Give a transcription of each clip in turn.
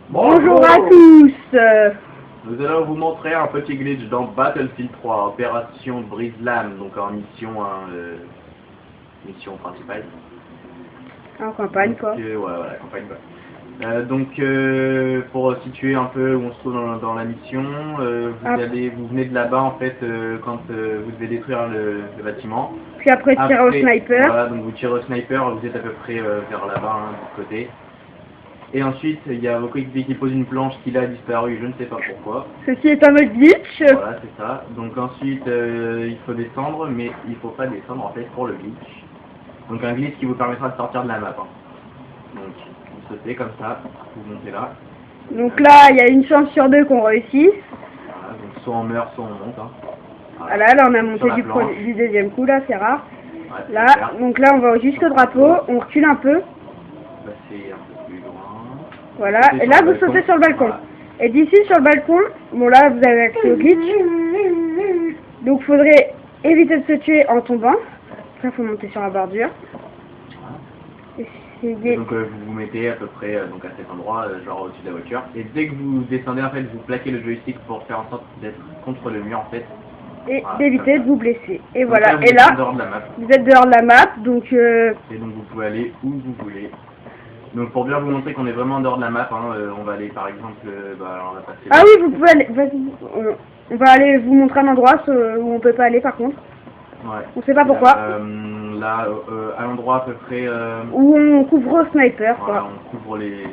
Bonjour à tous. Nous allons vous montrer un petit glitch dans Battlefield 3, opération Brise-Lame, donc en mission, mission principale. En campagne Donc, quoi. Ouais, voilà, campagne quoi. Pour situer un peu où on se trouve dans la mission, vous venez de là-bas en fait quand vous devez détruire le bâtiment. Puis après tirer au sniper. Voilà, donc vous tirez au sniper, vous êtes à peu près vers là-bas, hein, de côté. Et ensuite, il y a vos coéquipiers qui posent une planche qui là a disparu, je ne sais pas pourquoi. Ceci est un mode glitch. Voilà, c'est ça. Donc ensuite, il faut descendre, mais il faut pas descendre en fait pour le glitch. Donc un glitch qui vous permettra de sortir de la map. Hein. Donc, vous sautez comme ça, vous montez là. Donc là, il y a une chance sur deux qu'on réussisse. Voilà, donc soit on meurt, soit on monte. Hein. Voilà, là on a monté du deuxième coup, là c'est rare. Ouais, Là, donc là on va jusqu'au drapeau, on recule un peu. Passer un peu plus loin. Voilà, et là vous sautez sur le balcon. Voilà. Et d'ici sur le balcon, bon là vous avez accès au glitch. Donc faudrait éviter de se tuer en tombant. Là faut monter sur la bordure. Et donc vous vous mettez à peu près donc à cet endroit, genre au-dessus de la voiture. Et dès que vous descendez en fait, vous plaquez le joystick pour faire en sorte d'être contre le mur en fait. Et voilà, d'éviter de vous blesser. Et donc voilà, là, et là, vous êtes dehors de la map, donc... Et donc vous pouvez aller où vous voulez. Donc pour bien vous montrer qu'on est vraiment en dehors de la map, hein, on va aller par exemple, on va passer... Ah oui, vous pouvez aller, vas-y, on va aller vous montrer un endroit où on peut pas aller par contre. Ouais. On sait pas pourquoi. Là, à l'endroit à peu près... où on couvre au sniper, voilà, quoi. on couvre les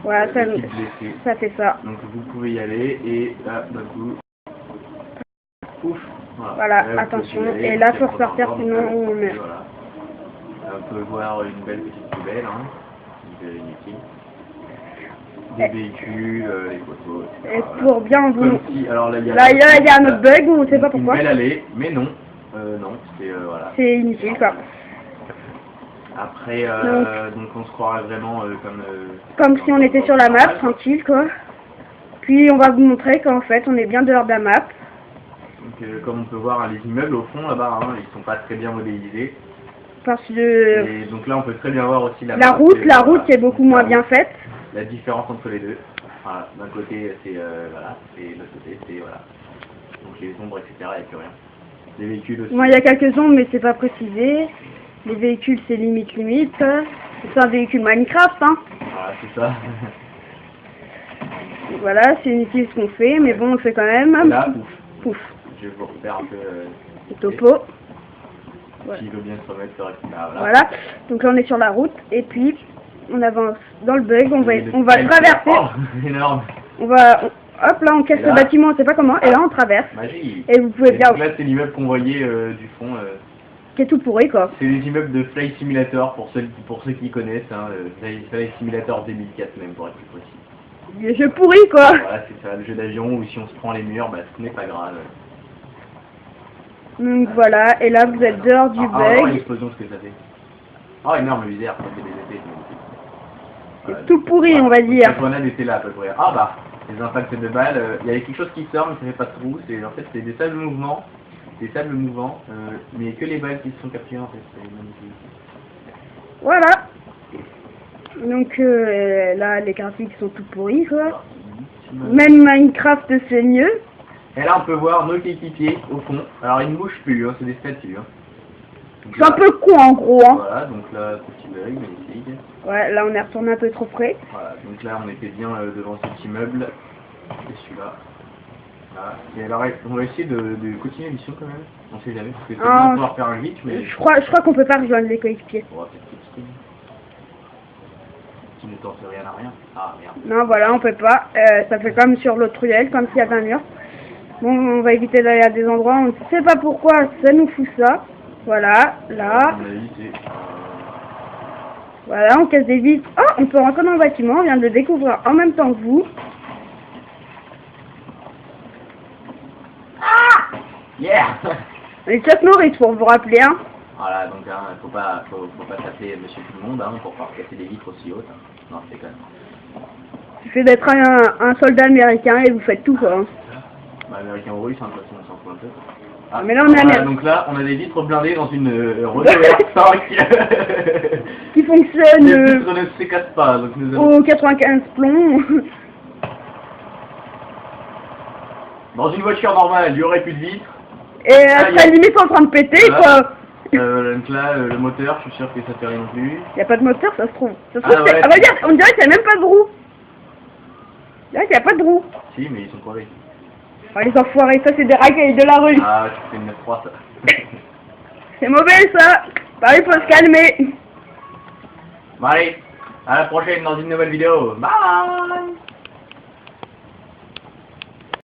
voilà, ça fait ça. Donc vous pouvez y aller et là, d'un coup... Ouf. Voilà, attention, et là faut ressortir sinon on meurt. Voilà. Là, on peut voir une belle petite poubelle, hein, inutile. Des véhicules, les photos, etc. Et pour bien vous... Alors là, il y a un autre bug, on sait pas pourquoi. Une belle allée, mais non. Non, c'est voilà. C'est inutile, quoi. Après, donc on se croirait vraiment comme si on était sur la map, tranquille, quoi. Puis on va vous montrer qu'en fait on est bien dehors de la map. Donc comme on peut voir, les immeubles au fond là-bas, hein, ils sont pas très bien modélisés. Parce que... Et donc là on peut très bien voir aussi la route qui est beaucoup moins bien faite. La différence entre les deux. Voilà, d'un côté c'est voilà, et de l'autre côté c'est voilà. Donc les ombres, etc. il n'y a plus rien. Les véhicules aussi. Moi il y a quelques ombres mais c'est pas précisé. Les véhicules c'est limite. C'est un véhicule Minecraft, hein. Voilà, c'est ça. Voilà, c'est inutile ce qu'on fait, mais bon on le fait quand même. Là, pouf. Je vais vous refaire un peu le topo. S'il veut bien se remettre sur voilà. Donc là on est sur la route et puis on avance dans le bug, on va traverser. Oh, énorme. Hop là on casse le bâtiment, on sait pas comment, et là on traverse. Magie. Et vous pouvez bien... Donc là c'est l'immeuble qu'on voyait du fond. Qui est tout pourri quoi. C'est les immeubles de Flight Simulator pour ceux qui connaissent, hein, Flight Simulator 2004 même pour être plus précis. Le jeu pourri quoi. Voilà, c'est ça, le jeu d'avion où si on se prend les murs, bah ce n'est pas grave. Donc voilà, et là vous êtes dehors du bug. Oh, l'explosion, ce que ça fait. Oh, énorme visère, ça fait des effets. C'est tout pourri, on va dire. La grenade était là à peu près. Ah bah, les impacts de balles, il y avait quelque chose qui sort, mais ça fait pas de trou. En fait, c'est des sables mouvants. Mais que les balles qui se sont capturées en fait. C'est magnifique. Voilà. Donc là, les graphiques sont tout pourris quoi. Même Minecraft c'est mieux. Et là, on peut voir nos équipiers au fond. Alors, ils ne bougent plus, hein, c'est des statues. Hein. C'est un peu con en gros. Hein. Voilà, donc là, petit bug, magnifique. Ouais, là, on est retourné un peu trop près. Voilà, donc là, on était bien devant cet immeuble. Et celui-là. Voilà. Et alors, on va essayer de continuer l'émission quand même. On sait jamais, parce que c'est bien de pouvoir faire un glitch, mais... Je crois qu'on peut pas rejoindre les coéquipiers. On va peut-être qui ne tente rien à rien. Ah, merde. Non, voilà, on peut pas. Ça fait comme sur l'autre ruelle, comme s'il y avait un mur. Bon, on va éviter d'aller à des endroits, on ne sait pas pourquoi ça nous fout ça. Voilà, là. Voilà, on casse des vitres. Oh, on peut rentrer dans le bâtiment, on vient de le découvrir en même temps que vous. Ah yeah. Les Chuck Norris pour vous rappeler, hein. Voilà, donc hein, faut pas taper Monsieur Tout le Monde hein, pour pouvoir casser des vitres aussi hautes. Hein. Non, c'est quand même. Il suffit d'être un soldat américain et vous faites tout quoi. Hein. Bah, américain ou russe, hein, de toute façon on s'en fout un peu. Ah, mais là on a voilà, la donc là, on a des vitres blindées dans une Renault R5 qui les fonctionne vitres ne se cassent pas. Donc nous allons... au 95 plombs. Dans une voiture normale, il y aurait plus de vitres. Et elle serait limite en train de péter, Voilà. quoi. Donc là, le moteur, je suis sûr que ça fait rien non plus. Y a pas de moteur, ça se trouve. Ça se Ah trouve, ouais. on va dire, on dirait qu'il y a même pas de roue. Là, il y a pas de roue. Si, mais ils sont crevés. Oh, les enfoirés, ça c'est des racailles de la rue. Ah, tu fais une 9-3 ça. C'est mauvais ça. Pareil, faut se calmer. Bon allez, à la prochaine dans une nouvelle vidéo. Bye.